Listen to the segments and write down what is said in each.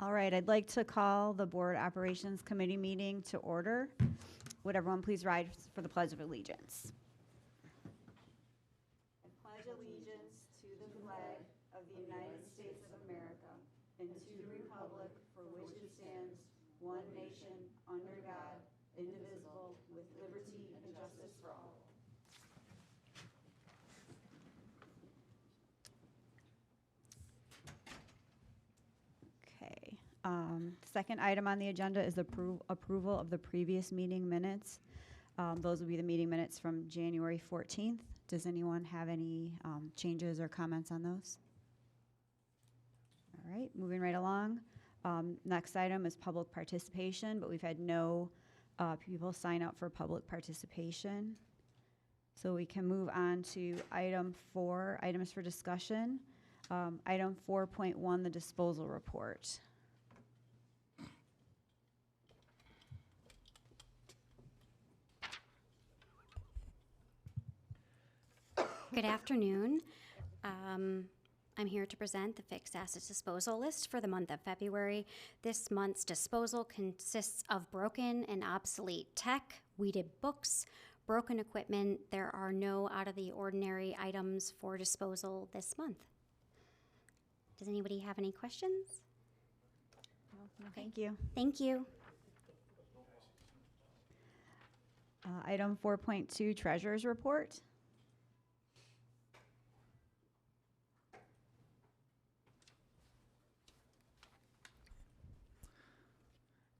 All right, I'd like to call the Board Operations Committee meeting to order. Would everyone please rise for the Pledge of Allegiance? I pledge allegiance to the flag of the United States of America and to the republic for which it stands, one nation, under God, indivisible, with liberty and justice for all. Okay. Second item on the agenda is approval of the previous meeting minutes. Those will be the meeting minutes from January 14th. Does anyone have any changes or comments on those? All right, moving right along. Next item is public participation, but we've had no people sign up for public participation. So we can move on to item 4, items for discussion. Item 4.1, the disposal report. Good afternoon. I'm here to present the fixed assets disposal list for the month of February. This month's disposal consists of broken and obsolete tech, weeded books, broken equipment. There are no out of the ordinary items for disposal this month. Does anybody have any questions? No, thank you. Thank you. Item 4.2, treasurer's report.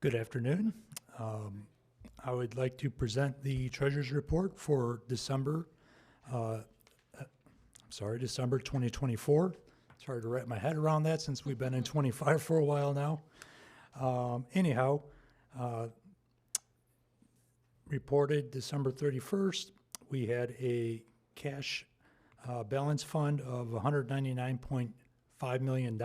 Good afternoon. I would like to present the treasurer's report for December 2024. It's hard to wrap my head around that since we've been in 25 for a while now. Reported December 31st, we had a cash balance fund of $199.5 million.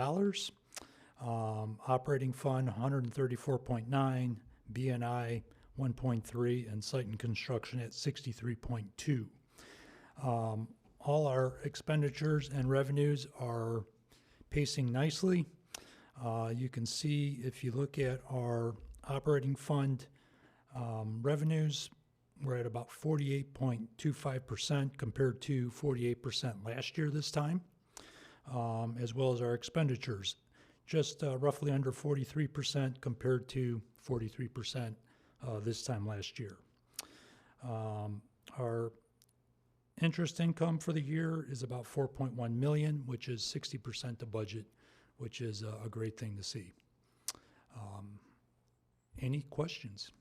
Operating fund 134.9, BNI 1.3, and site and construction at 63.2. All our expenditures and revenues are pacing nicely. You can see if you look at our operating fund revenues, we're at about 48.25% compared to 48% last year this time, as well as our expenditures. Just roughly under 43% compared to 43% this time last year. Our interest income for the year is about $4.1 million, which is 60% of budget, which is a great thing to see. Any questions?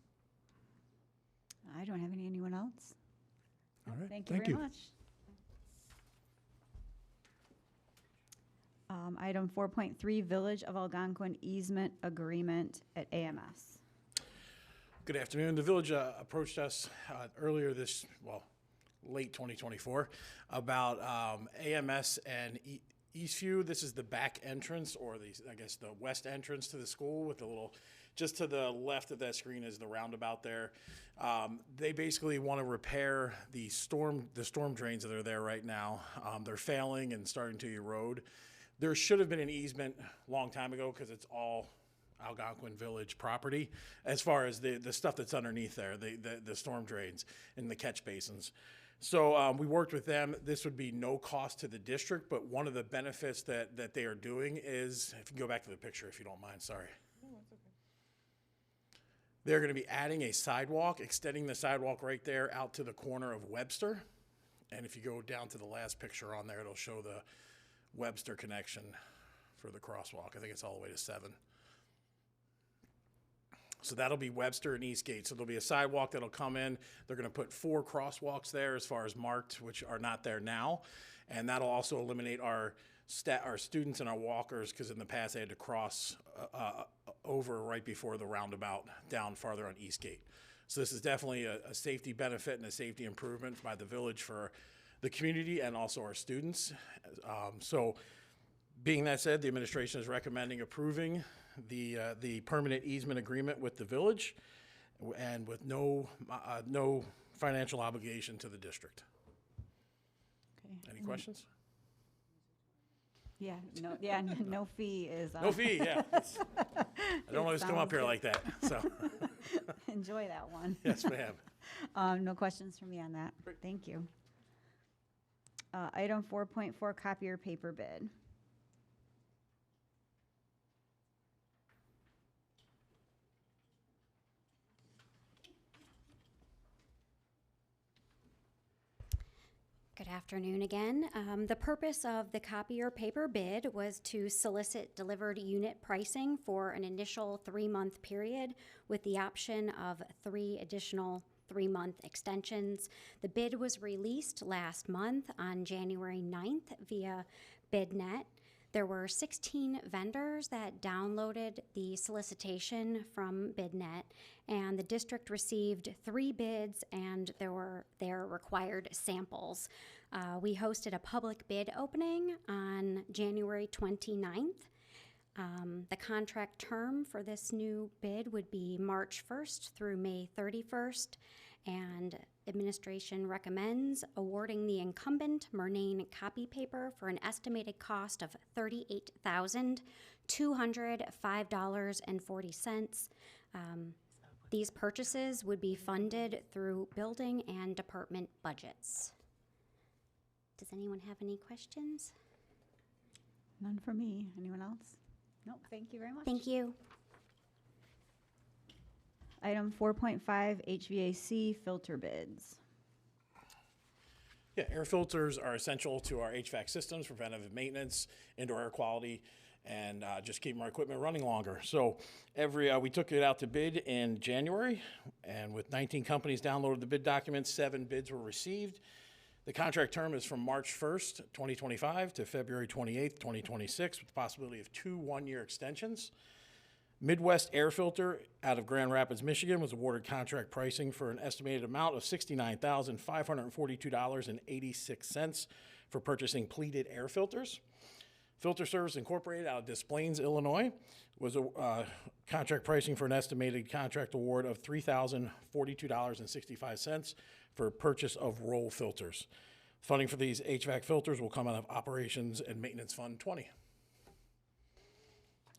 I don't have anyone else. All right, Thank you very much. Item 4.3, Village of Algonquin easement agreement at AMS. Good afternoon. The village approached us earlier late 2024, about AMS and Eastview. This is the back entrance, or the west entrance to the school with the little, just to the left of that screen is the roundabout there. They basically want to repair the storm drains that are there right now. They're failing and starting to erode. There should have been an easement a long time ago because it's all Algonquin Village property as far as the stuff that's underneath there, the storm drains and the catch basins. So we worked with them. This would be no cost to the district, but one of the benefits that they are doing is, if you can go back to the picture if you don't mind, sorry. No, that's okay. They're going to be adding a sidewalk, extending the sidewalk right there out to the corner of Webster. And if you go down to the last picture on there, it'll show the Webster connection for the crosswalk. I think it's all the way to 7. So that'll be Webster and Eastgate. So there'll be a sidewalk that'll come in. They're going to put 4 crosswalks there as far as marked, which are not there now. And that'll also eliminate our students and our walkers, because in the past they had to cross over right before the roundabout down farther on Eastgate. So this is definitely a safety benefit and a safety improvement by the village for the community and also our students. So being that said, the administration is recommending approving the permanent easement agreement with the village, and with no financial obligation to the district. Okay. Any questions? No fee is. No fee, yeah. I don't always come up here like that, so, Enjoy that one. yes, ma'am. No questions from me on that. Great. Thank you. Item 4.4, copier paper bid. Good afternoon again. The purpose of the copier paper bid was to solicit delivered unit pricing for an initial 3-month period with the option of 3 additional 3-month extensions. The bid was released last month on January 9th via BidNet. There were 16 vendors that downloaded the solicitation from BidNet, and the district received 3 bids and their required samples. We hosted a public bid opening on January 29th. The contract term for this new bid would be March 1st through May 31st, and administration recommends awarding the incumbent Murnane copy paper for an estimated cost of $38,205.40. These purchases would be funded through building and department budgets. Does anyone have any questions? None for me. Anyone else? No, thank you very much. Thank you. Item 4.5, HVAC filter bids. Yeah, air filters are essential to our HVAC systems, preventative maintenance, indoor air quality, and just keeping our equipment running longer. So we took it out to bid in January, and with 19 companies downloaded the bid documents, 7 bids were received. The contract term is from March 1st, 2025 to February 28th, 2026, with the possibility of 2 one-year extensions. Midwest Air Filter out of Grand Rapids, Michigan was awarded contract pricing for an estimated amount of $69,542.86 for purchasing pleated air filters. Filter Service Incorporated out of Des Plaines, Illinois was a contract pricing for an estimated contract award of $3,042.65 for purchase of roll filters. Funding for these HVAC filters will come out of Operations and Maintenance Fund 20.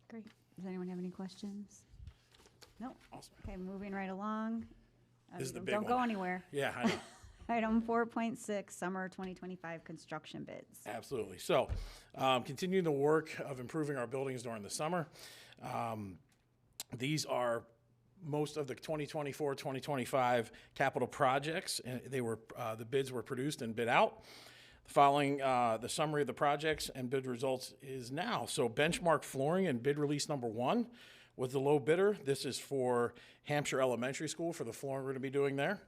Great. Does anyone have any questions? No? Awesome. Okay, moving right along. This is the big Don't go one. anywhere. Yeah, I know. Item 4.6, summer 2025 construction bids. Absolutely. So, continuing the work of improving our buildings during the summer. These are most of the 2024-2025 capital projects. And the bids were produced and bid out. Following the summary of the projects and bid results is now. So Benchmark Flooring and bid release number 1 was the low bidder. This is for Hampshire Elementary School for the flooring we're going to be doing there.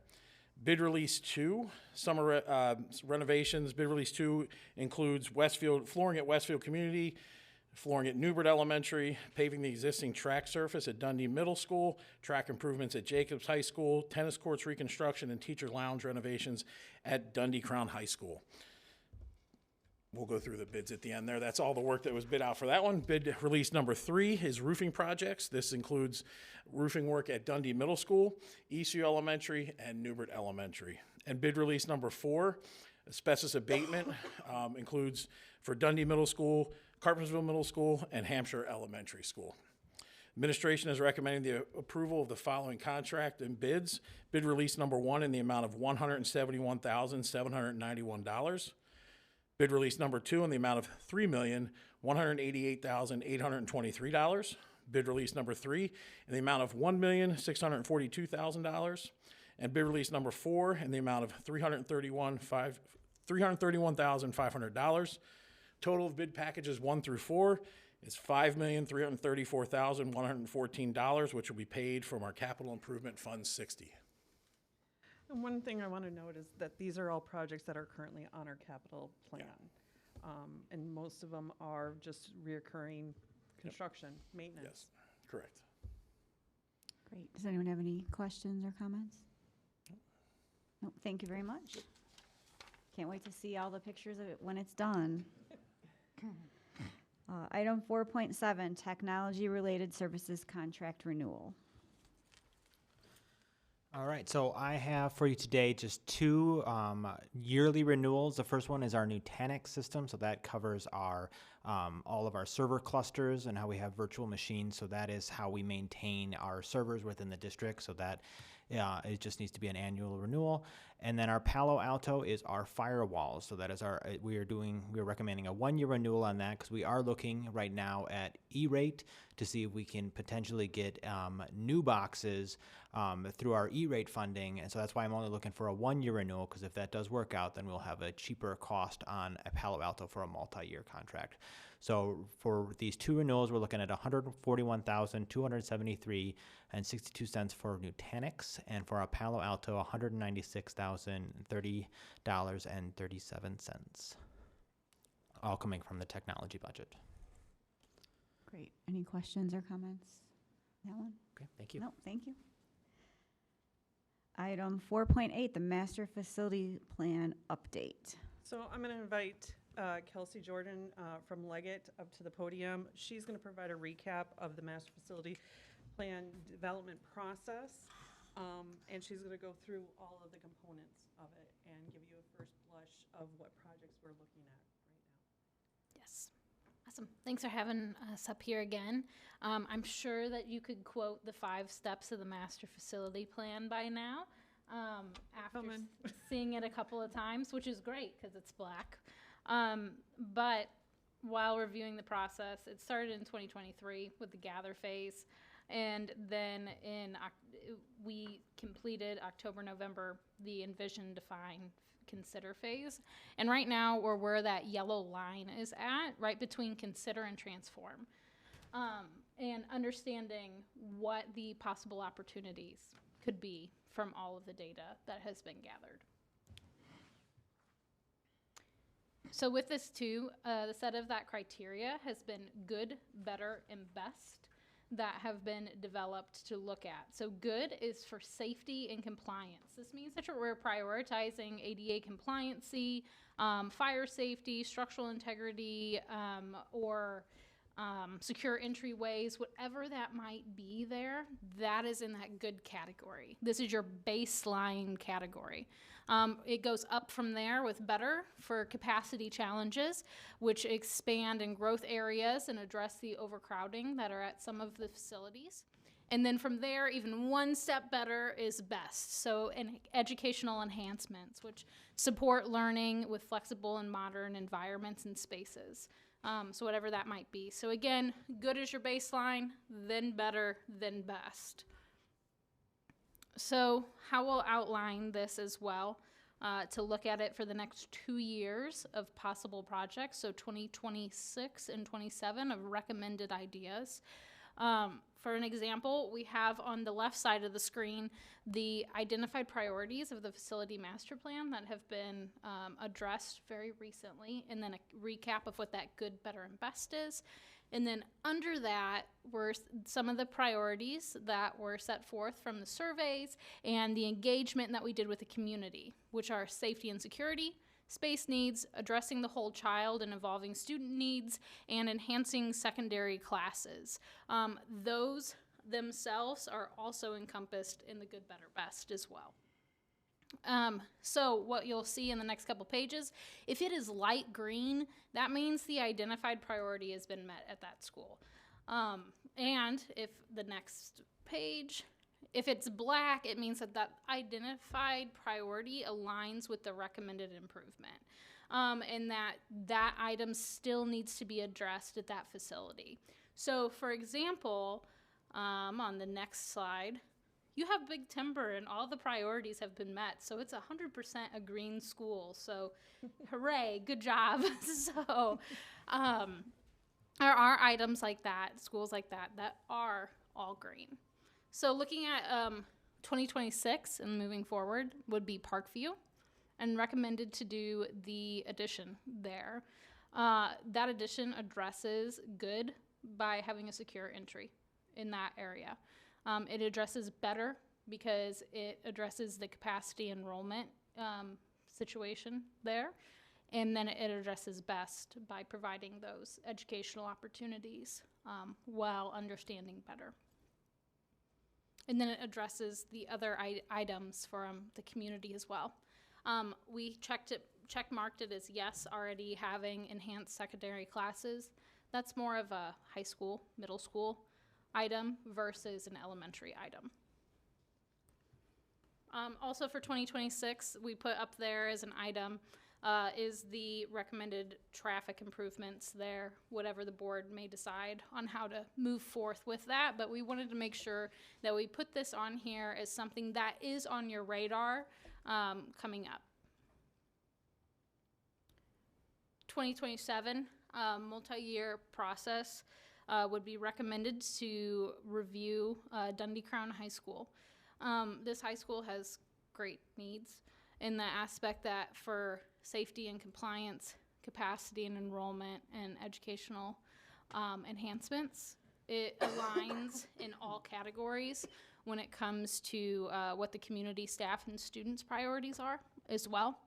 Bid release 2, summer renovations. Bid release 2 includes flooring at Westfield Community, flooring at Newbert Elementary, paving the existing track surface at Dundee Middle School, track improvements at Jacobs High School, tennis courts reconstruction, and teacher lounge renovations at Dundee Crown High School. We'll go through the bids at the end there. That's all the work that was bid out for that one. Bid release number 3 is roofing projects. This includes roofing work at Dundee Middle School, Eastview Elementary, and Newbert Elementary. And bid release number 4, asbestos abatement, includes for Dundee Middle School, Carpentersville Middle School, and Hampshire Elementary School. Administration is recommending the approval of the following contract and bids. Bid release number 1 in the amount of $171,791. Bid release number 2 in the amount of $3,188,823. Bid release number 3 in the amount of $1,642,000. And bid release number 4 in the amount of $331,500. Total of bid packages 1 through 4 is $5,334,114, which will be paid from our Capital Improvement Fund 60. And one thing I want to note is that these are all projects that are currently on our capital plan. And most of them are just reoccurring construction, maintenance. Yes, correct. Great. Does anyone have any questions or comments? No, thank you very much. Can't wait to see all the pictures of it when it's done. Item 4.7, technology-related services contract renewal. All right, so I have for you today just two yearly renewals. The first one is our Nutanix system, so that covers our all of our server clusters and how we have virtual machines. So that is how we maintain our servers within the district. So that it just needs to be an annual renewal. And then our Palo Alto is our firewalls. So that is our we are recommending a 1-year renewal on that because we are looking right now at E-rate to see if we can potentially get new boxes through our E-rate funding. And so that's why I'm only looking for a 1-year renewal, because if that does work out, then we'll have a cheaper cost on a Palo Alto for a multi-year contract. So for these two renewals, we're looking at $141,273 and 62 cents for Nutanix, and for our Palo Alto, $196,030 and 37 cents. All coming from the technology budget. Great. Any questions or comments? That one? Okay, thank you. No, thank you. Item 4.8, the master facility plan update. So I'm going to invite Kelsey Jordan from Leggett up to the podium. She's going to provide a recap of the master facility plan development process, and she's going to go through all of the components of it and give you a first blush of what projects we're looking at right now. Yes. Awesome. Thanks for having us up here again. I'm sure that you could quote the 5 steps of the master facility plan by now after seeing it a couple of times, which is great because it's black. But while reviewing the process, it started in 2023 with the gather phase. And then we completed October, November, the envision, define, consider phase. And right now we're where that yellow line is at, right between consider and transform. And understanding what the possible opportunities could be from all of the data that has been gathered. So with this too, the set of that criteria has been good, better, and best that have been developed to look at. So good is for safety and compliance. This means that we're prioritizing ADA compliancy, fire safety, structural integrity, or secure entryways, whatever that might be there, that is in that good category. This is your baseline category. It goes up from there with better for capacity challenges, which expand in growth areas and address the overcrowding that are at some of the facilities. And then from there, even one step better is best. So educational enhancements, which support learning with flexible and modern environments and spaces. So whatever that might be. So again, good is your baseline, then better, then best. So how we'll outline this as well, to look at it for the next 2 years of possible projects, so 2026 and 27 of recommended ideas. For an example, we have on the left side of the screen the identified priorities of the facility master plan that have been addressed very recently, and then a recap of what that good, better, and best is. And then under that were some of the priorities that were set forth from the surveys and the engagement that we did with the community, which are safety and security, space needs, addressing the whole child and evolving student needs, and enhancing secondary classes. Those themselves are also encompassed in the good, better, best as well. So what you'll see in the next couple pages, if it is light green, that means the identified priority has been met at that school. And if the next page, if it's black, it means that that identified priority aligns with the recommended improvement. And that item still needs to be addressed at that facility. So for example, on the next slide, you have Big Timber and all the priorities have been met. So it's 100% a green school. So hooray, good job. So there are items like that, schools like that, that are all green. So looking at 2026 and moving forward would be Parkview, and recommended to do the addition there. That addition addresses good by having a secure entry in that area. It addresses better because it addresses the capacity enrollment situation there. And then it addresses best by providing those educational opportunities while understanding better. And then it addresses the other items from the community as well. We check-marked it as yes, already having enhanced secondary classes. That's more of a high school, middle school item versus an elementary item. Also for 2026, we put up there as an item is the recommended traffic improvements there, whatever the board may decide on how to move forth with that. But we wanted to make sure that we put this on here as something that is on your radar coming up. 2027 multi-year process would be recommended to review Dundee Crown High School. This high school has great needs in the aspect that for safety and compliance, capacity and enrollment, and educational enhancements, it aligns in all categories when it comes to what the community staff and students' priorities are as well.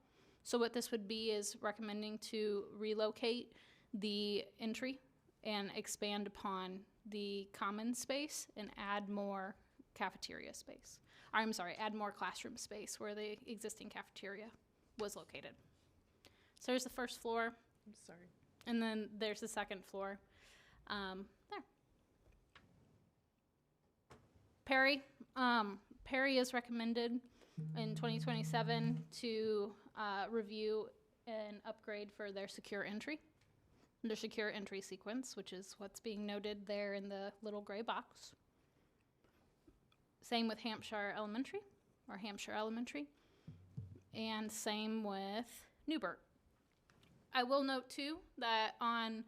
So what this would be is recommending to relocate the entry and expand upon the common space and add more cafeteria space. I'm sorry, add more classroom space where the existing cafeteria was located. So there's the first floor, I'm sorry. and then there's the second floor. There. Perry is recommended in 2027 to review an upgrade for their secure entry. Their secure entry sequence, which is what's being noted there in the little gray box. Same with Hampshire Elementary, and same with Newbert. I will note too that on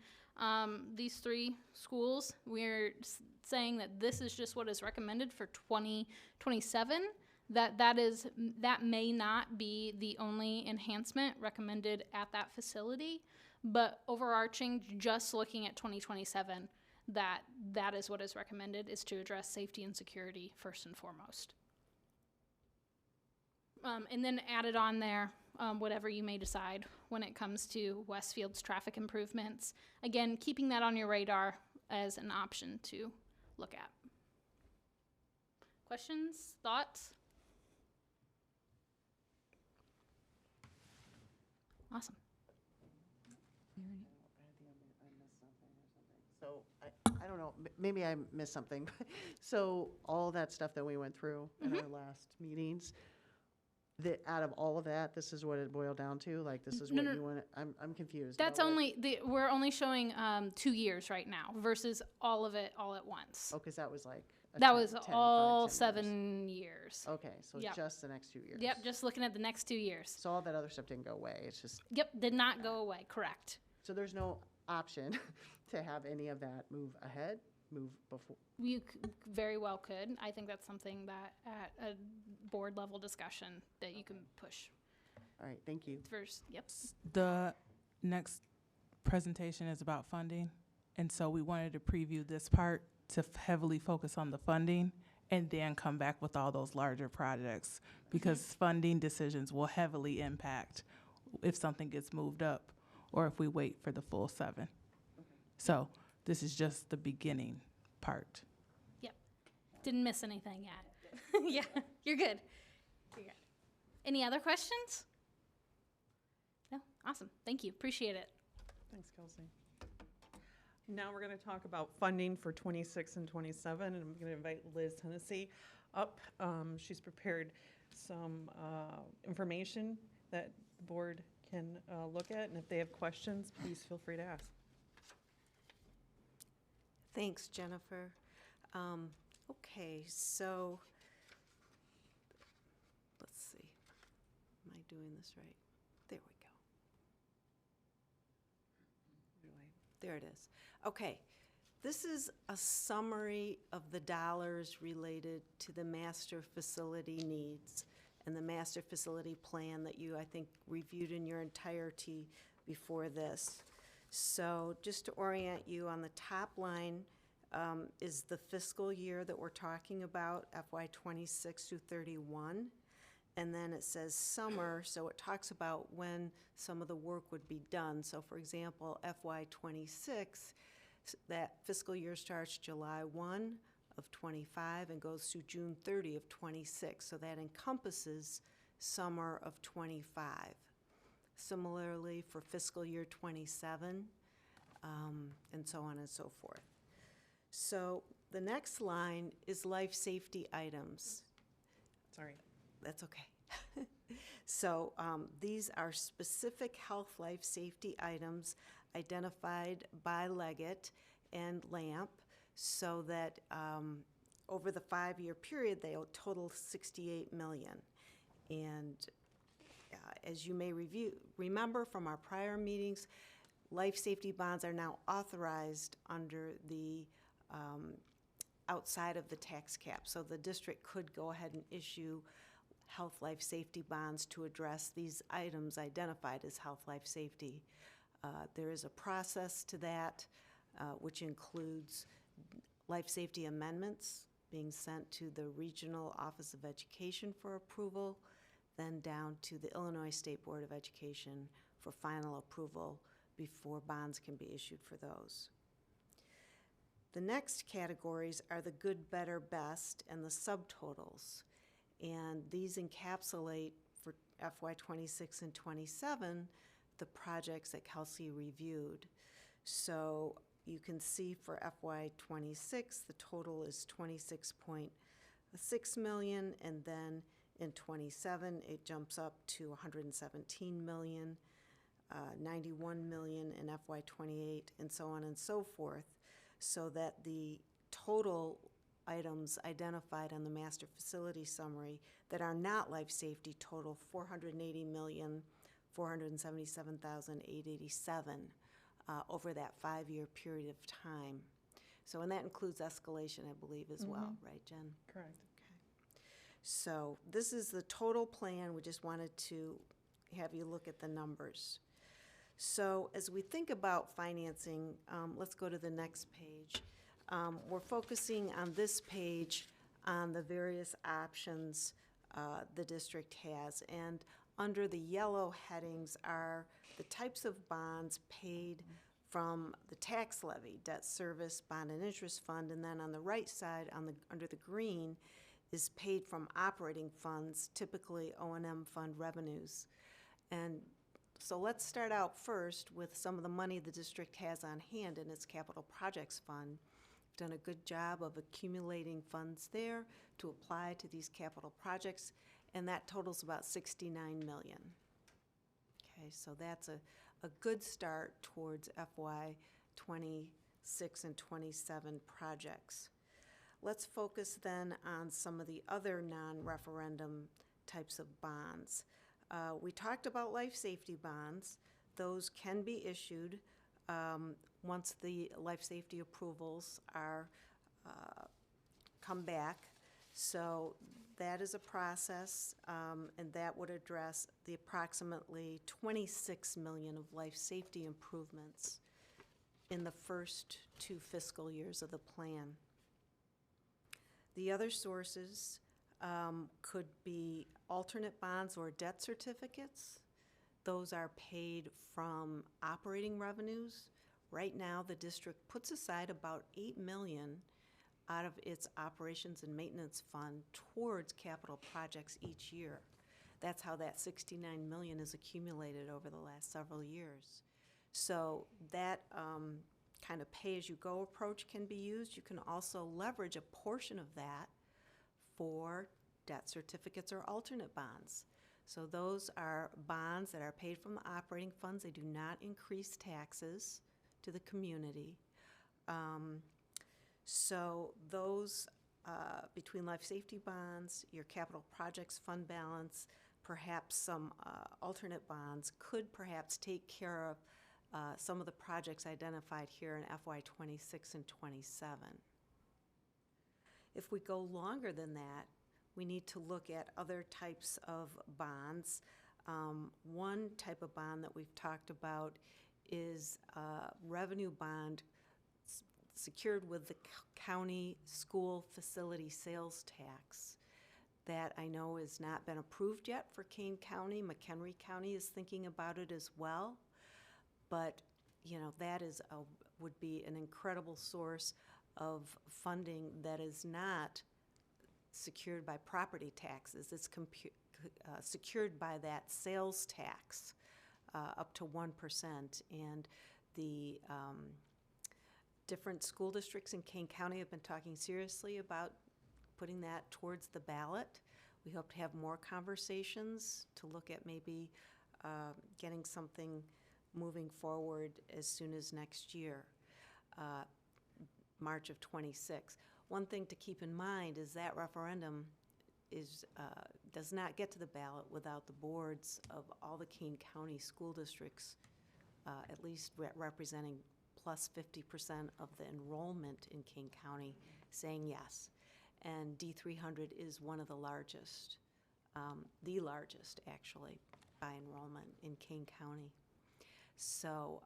these three schools, we're saying that this is just what is recommended for 2027. That may not be the only enhancement recommended at that facility, but overarching, just looking at 2027, that is what is recommended, is to address safety and security first and foremost. And then added on there, whatever you may decide when it comes to Westfield's traffic improvements. Again, keeping that on your radar as an option to look at. Questions, thoughts? Awesome. So I don't know, maybe I missed something. So all that stuff that we went through in our last meetings, out of all of that, this is what it boiled down to? Like, this is what you want? I'm confused. That's about what- we're only showing 2 years right now versus all of it all at once. Oh, because that was like. That was 10, all 5, 10 years. 7 years. Okay, so Yep. just the next 2 years. Yep, just looking at the next 2 years. So all that other stuff didn't go away. It's just, Yep, did not go away, correct. so there's no option to have any of that move ahead, move before. You very well could. I think that's something that at a board level discussion that you can push All right, thank you. first. Yep. The next presentation is about funding, and so we wanted to preview this part to heavily focus on the funding and then come back with all those larger projects, because funding decisions will heavily impact if something gets moved up or if we wait for the full 7. So this is just the beginning part. Yep. Didn't miss anything yet. Yeah, you're good. You're good. Any other questions? No? Awesome. Thank you. Appreciate it. Thanks, Kelsey. Now we're going to talk about funding for 26 and 27, and I'm going to invite Liz Hennessy up. She's prepared some information that the board can look at, and if they have questions, please feel free to ask. Thanks, Jennifer. Okay, so let's see. Am I doing this right? There we go. There it is. Okay, this is a summary of the dollars related to the master facility needs and the master facility plan that you, I think, reviewed in your entirety before this. So just to orient you, on the top line is the fiscal year that we're talking about, FY 26 through 31. And then it says summer, so it talks about when some of the work would be done. So for example, FY 26, that fiscal year starts July 1 of '25 and goes through June 30 of '26. So that encompasses summer of '25. Similarly, for fiscal year '27, and so on and so forth. So the next line is life safety items. Sorry. That's okay. So these are specific health, life safety items identified by Leggett and LAMP, so that over the 5-year period, they'll total 68 million. And as you may remember from our prior meetings, life safety bonds are now authorized under the outside of the tax cap. So the district could go ahead and issue health, life safety bonds to address these items identified as health, life safety. There is a process to that, which includes life safety amendments being sent to the Regional Office of Education for approval, then down to the Illinois State Board of Education for final approval before bonds can be issued for those. The next categories are the good, better, best, and the subtotals. And these encapsulate for FY '26 and '27 the projects that Kelsey reviewed. So you can see for FY '26, the total is 26.6 million, and then in '27, it jumps up to 117 million, 91 million in FY '28, and so on and so forth, so that the total items identified on the master facility summary that are not life safety total 480,477,887 over that 5-year period of time. So, and that includes escalation, I believe, as well, right, Jen? Correct. Okay. So this is the total plan. We just wanted to have you look at the numbers. So as we think about financing, let's go to the next page. We're focusing on this page on the various options the district has. And under the yellow headings are the types of bonds paid from the tax levy, debt service, bond and interest fund, and then on the right side, under the green, is paid from operating funds, typically O&M fund revenues. And so let's start out first with some of the money the district has on hand in its capital projects fund. We've done a good job of accumulating funds there to apply to these capital projects, and that totals about 69 million. Okay, so that's a good start towards FY '26 and '27 projects. Let's focus then on some of the other non-referendum types of bonds. We talked about life safety bonds. Those can be issued once the life safety approvals are come back. So that is a process, and that would address the approximately 26 million of life safety improvements in the first 2 fiscal years of the plan. The other sources could be alternate bonds or debt certificates. Those are paid from operating revenues. Right now, the district puts aside about 8 million out of its operations and maintenance fund towards capital projects each year. That's how that 69 million is accumulated over the last several years. So that kind of pay-as-you-go approach can be used. You can also leverage a portion of that for debt certificates or alternate bonds. So those are bonds that are paid from the operating funds. They do not increase taxes to the community. So those, between life safety bonds, your capital projects fund balance, perhaps some alternate bonds, could perhaps take care of some of the projects identified here in FY '26 and '27. If we go longer than that, we need to look at other types of bonds. One type of bond that we've talked about is a revenue bond secured with the county school facility sales tax. That I know has not been approved yet for Kane County. McHenry County is thinking about it as well. But, you know, that is would be an incredible source of funding that is not secured by property taxes. It's secured by that sales tax, up to 1%. And the different school districts in Kane County have been talking seriously about putting that towards the ballot. We hope to have more conversations to look at maybe getting something moving forward as soon as next year, March of '26. One thing to keep in mind is that referendum does not get to the ballot without the boards of all the Kane County school districts, at least representing plus 50% of the enrollment in Kane County, saying yes. And D300 is one of the largest actually, by enrollment in Kane County. So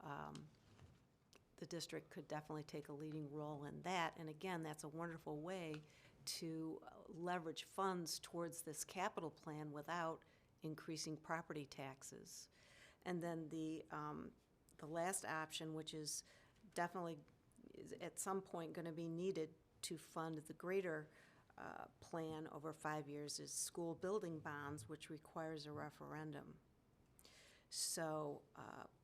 the district could definitely take a leading role in that. And again, that's a wonderful way to leverage funds towards this capital plan without increasing property taxes. And then the last option, which is definitely is at some point going to be needed to fund the greater plan over 5 years, is school building bonds, which requires a referendum. So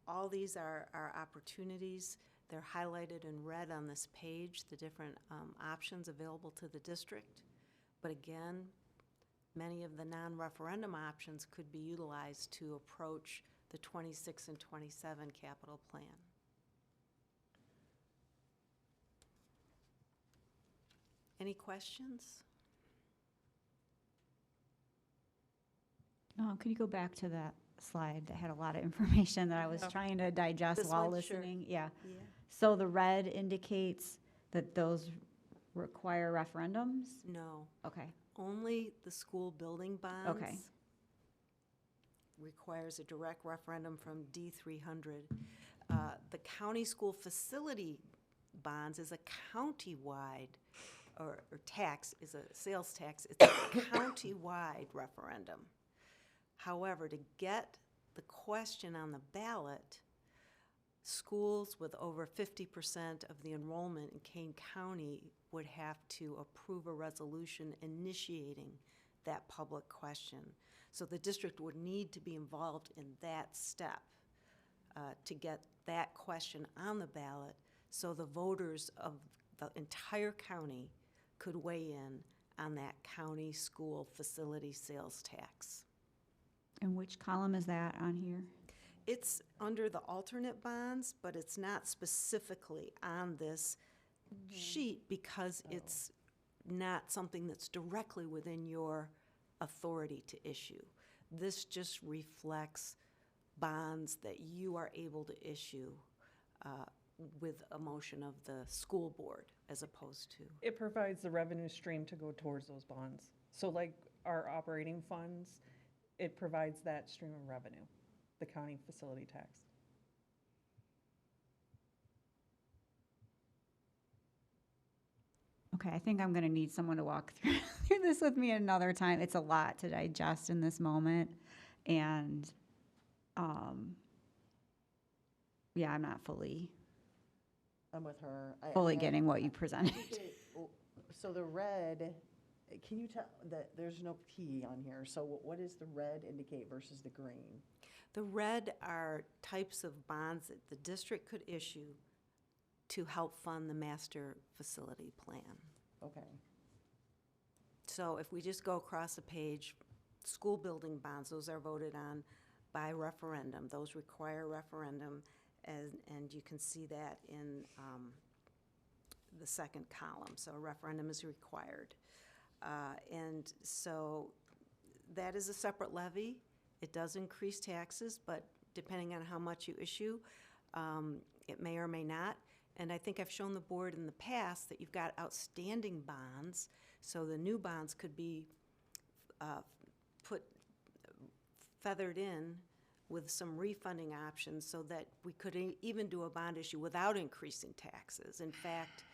all these are opportunities. They're highlighted in red on this page, the different options available to the district. But again, many of the non-referendum options could be utilized to approach the 26 and 27 capital plan. Any questions? Could you go back to that slide that had a lot of information that I was trying to digest This while one? Sure. listening? Yeah. Yeah. So the red indicates that those require referendums? No, Okay. only the school building bonds. Okay. Requires a direct referendum from D300. The county school facility bonds is a county-wide, or tax, is a sales tax. It's a county-wide referendum. However, to get the question on the ballot, schools with over 50% of the enrollment in Kane County would have to approve a resolution initiating that public question. So the district would need to be involved in that step to get that question on the ballot, so the voters of the entire county could weigh in on that county school facility sales tax. And which column is that on here? It's under the alternate bonds, but it's not specifically on this sheet because it's not something that's directly within your authority to issue. This just reflects bonds that you are able to issue with a motion of the school board as opposed to. It provides the revenue stream to go towards those bonds. So like our operating funds, it provides that stream of revenue, the county facility tax. Okay, I think I'm going to need someone to walk through this with me another time. It's a lot to digest in this moment. And, yeah, I'm not fully I'm with her. getting what you presented. So the red, can you tell that there's no P on here? So what does the red indicate versus the green? The red are types of bonds that the district could issue to help fund the master facility plan. Okay. So if we just go across the page, school building bonds, those are voted on by referendum. Those require referendum, and you can see that in the second column. So a referendum is required. And so that is a separate levy. It does increase taxes, but depending on how much you issue, it may or may not. And I think I've shown the board in the past that you've got outstanding bonds, so the new bonds could be feathered in with some refunding options so that we could even do a bond issue without increasing taxes. In fact,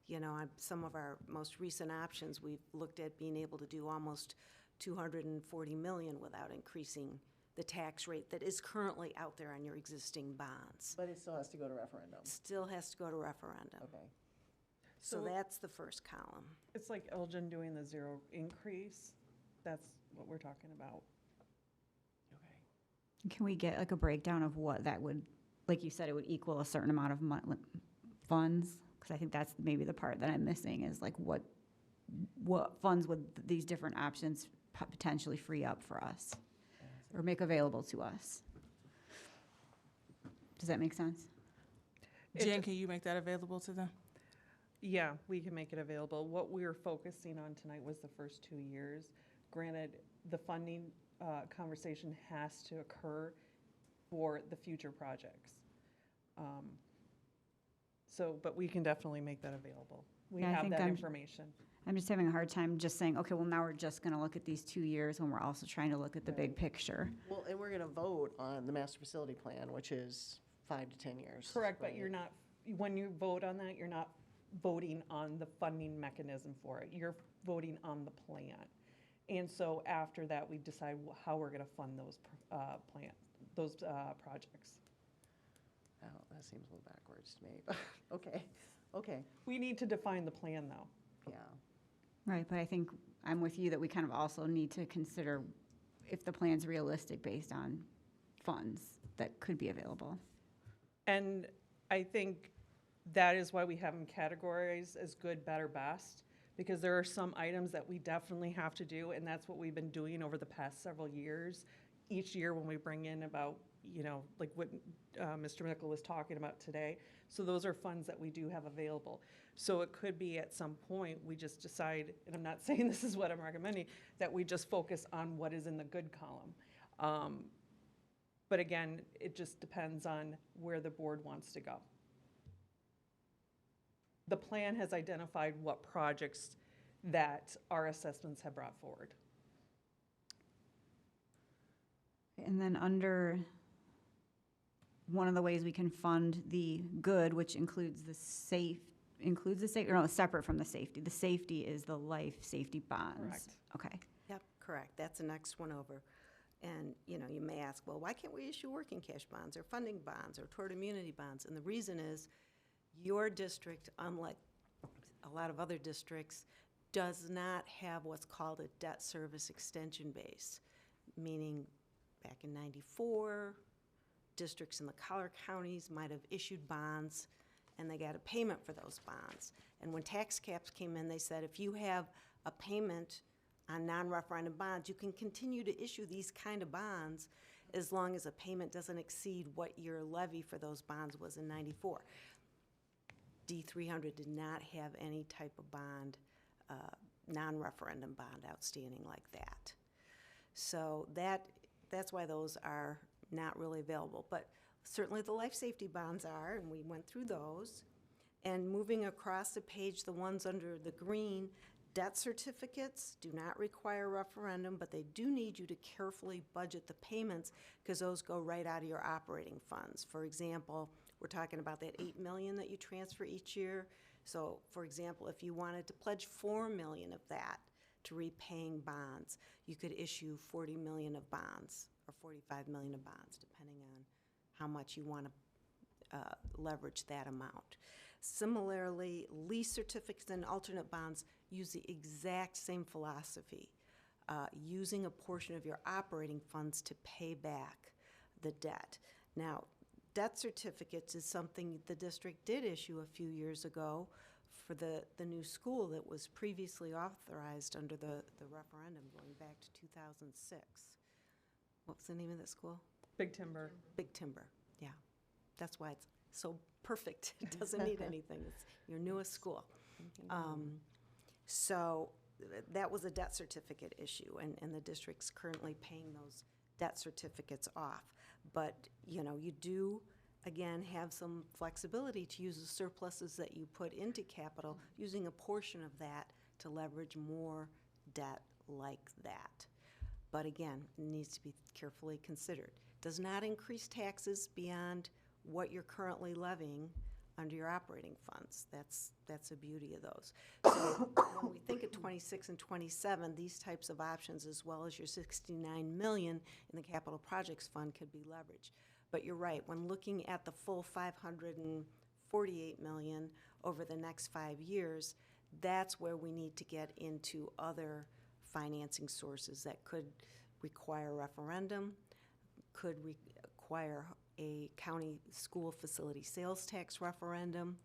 you know, some of our most recent options, we've looked at being able to do almost $240 million without increasing the tax rate that is currently out there on your existing bonds. But it still has to go to referendum. Still has to go to referendum. Okay. So So- that's the first column. It's like Elgin doing the zero increase. That's what we're talking about. Can we get like a breakdown of what that would, like you said, it would equal a certain amount of funds? Because I think that's maybe the part that I'm missing is like what funds would these different options potentially free up for us or make available to us? Does that make sense? Jen, can you make that available to them? Yeah, we can make it available. What we were focusing on tonight was the first 2 years. Granted, the funding conversation has to occur for the future projects. But we can definitely make that available. We Yeah, I have think that I'm- information. I'm just having a hard time just saying, okay, well, now we're just going to look at these 2 years when we're also trying to look at the big picture. Well, and we're gonna vote on the master facility plan, which is 5 to 10 years. Correct, but right? you're not, when you vote on that, you're not voting on the funding mechanism for it. You're voting on the plan. And so after that, we decide how we're gonna fund those projects. Oh, that seems a little backwards to me, okay, okay, We need to define the plan, though. yeah. Right, but I think I'm with you that we kind of also need to consider if the plan's realistic based on funds that could be available. And I think that is why we have them categorized as good, better, best, because there are some items that we definitely have to do, and that's what we've been doing over the past several years. Each year when we bring in about, like what Mr. Mickle was talking about today. So those are funds that we do have available. So it could be at some point, we just decide, and I'm not saying this is what I'm recommending, that we just focus on what is in the good column. But again, it just depends on where the board wants to go. The plan has identified what projects that our assessments have brought forward. And then under one of the ways we can fund the good, which includes the separate from the safety. The safety is the life safety bonds. Correct. Okay. Yep, correct. That's the next one over. And, you may ask, well, why can't we issue working cash bonds or funding bonds or tort immunity bonds? And the reason is your district, unlike a lot of other districts, does not have what's called a debt service extension base, meaning back in '94, districts in the collar counties might have issued bonds and they got a payment for those bonds. And when tax caps came in, they said if you have a payment on non-referendum bonds, you can continue to issue these kind of bonds as long as a payment doesn't exceed what your levy for those bonds was in '94. D300 did not have any type of bond, non-referendum bond outstanding like that. So that's why those are not really available. But certainly the life safety bonds are, and we went through those. And moving across the page, the ones under the green, debt certificates do not require referendum, but they do need you to carefully budget the payments because those go right out of your operating funds. For example, we're talking about that $8 million that you transfer each year. So, for example, if you wanted to pledge $4 million of that to repaying bonds, you could issue $40 million of bonds or $45 million of bonds, depending on how much you want to leverage that amount. Similarly, lease certificates and alternate bonds use the exact same philosophy, using a portion of your operating funds to pay back the debt. Now, debt certificates is something the district did issue a few years ago for the new school that was previously authorized under the referendum going back to 2006. What was the name of that school? Big Timber. Big Timber, yeah. That's why it's so perfect. It doesn't need anything. It's your newest school. So that was a debt certificate issue, and the district's currently paying those debt certificates off. But, you do, again, have some flexibility to use the surpluses that you put into capital, using a portion of that to leverage more debt like that. But again, it needs to be carefully considered. Does not increase taxes beyond what you're currently levying under your operating funds. That's the beauty of those. So when we think of 26 and 27, these types of options, as well as your $69 million in the capital projects fund, could be leveraged. But you're right, when looking at the full $540 48 million over the next 5 years, that's where we need to get into other financing sources that could require referendum, could require a county school facility sales tax referendum,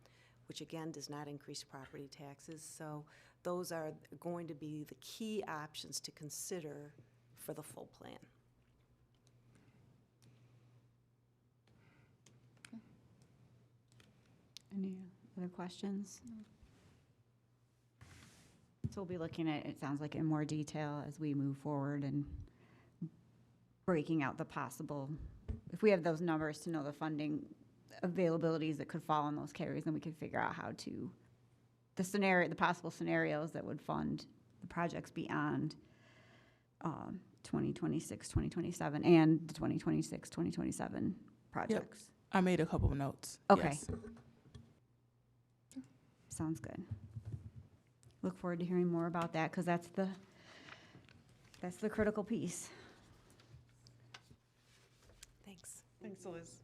which again does not increase property taxes. So those are going to be the key options to consider for the full plan. Any other questions? So we'll be looking at, it sounds like, in more detail as we move forward and breaking out the possible, if we have those numbers to know the funding availabilities that could fall in those carries, then we can figure out how to, the possible scenarios that would fund the projects beyond 2026, 2027, and the 2026, 2027 projects. I made a couple of notes. Okay. Yes. Sounds good. Look forward to hearing more about that, because that's the critical piece. Thanks. Thanks, Liz.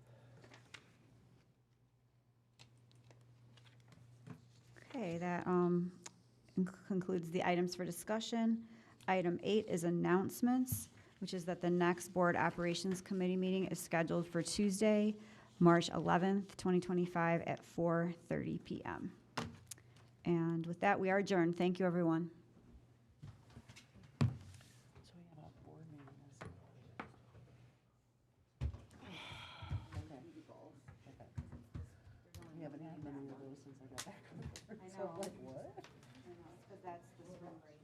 Okay, that concludes the items for discussion. Item 8 is announcements, which is that the next Board Operations Committee meeting is scheduled for Tuesday, March 11th, 2025 at 4:30 p.m. And with that, we are adjourned. Thank you, everyone. So we have a board meeting this. Okay. We haven't had many of those since I got back. I So know. like, what? I know, because that's this room right